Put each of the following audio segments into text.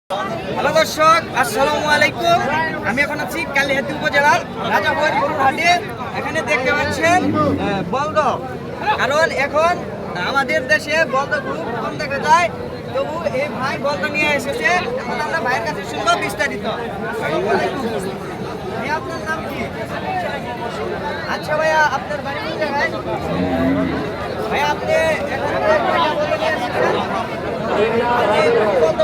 Hello দর্শক, আসসালামু আলাইকুম। আমি এখন আছি কালিহাতী উপজেলার রাজাপুর গরুর হাটে। এখানে দেখতে পাচ্ছেন বলদ, কারণ এখন আমাদের দেশে বলদ খুব কম দেখা যায়। তবু এই ভাই বলদ নিয়ে এসেছে। এখন আমরা ভাইয়ের কাছে শুনবো বিস্তারিত। আসসালামু আলাইকুম। ভাইয়া, আপনার নাম কি? আচ্ছা ভাইয়া, আপনার বাড়ি কোন জায়গায়? ভাইয়া, আপনি এখন বলদ নিয়ে এসেছেন।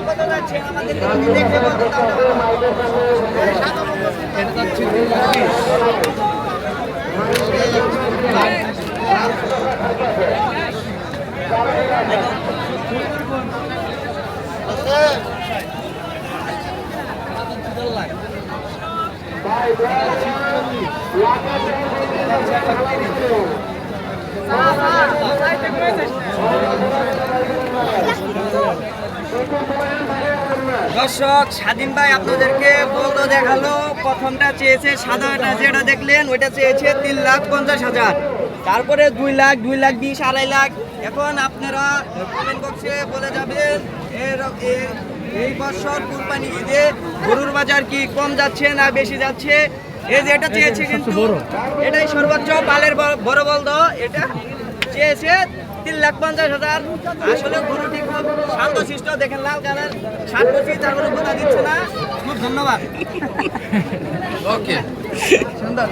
কত যাচ্ছে আমাদের দেখে বলতে দর্শক, স্বাধীন ভাই আপনাদেরকে বলদ দেখালো। প্রথমটা চেয়েছে সাদাটা, যেটা দেখলেন ওইটা চেয়েছে 3,50,000। তারপরে 2 লাখ, 2 লাখ 20, 2.5 লাখ। এখন আপনারা কমেন্ট বক্সে বলে যাবেন এই বছর কুরবানি ঈদে গরুর বাজার কি কম যাচ্ছে না বেশি যাচ্ছে। এই যে এটা চেয়েছে, কিন্তু এটাই সর্বোচ্চ পালের বড় বলদ। এটা চেয়েছে 3,50,000। আসলে গরুটি খুব শান্তশিষ্ট, দেখেন লাল কালার, 7 বছর, তার কোনো কথা দিচ্ছে না। খুব ধন্যবাদ। ওকে, সুন্দর।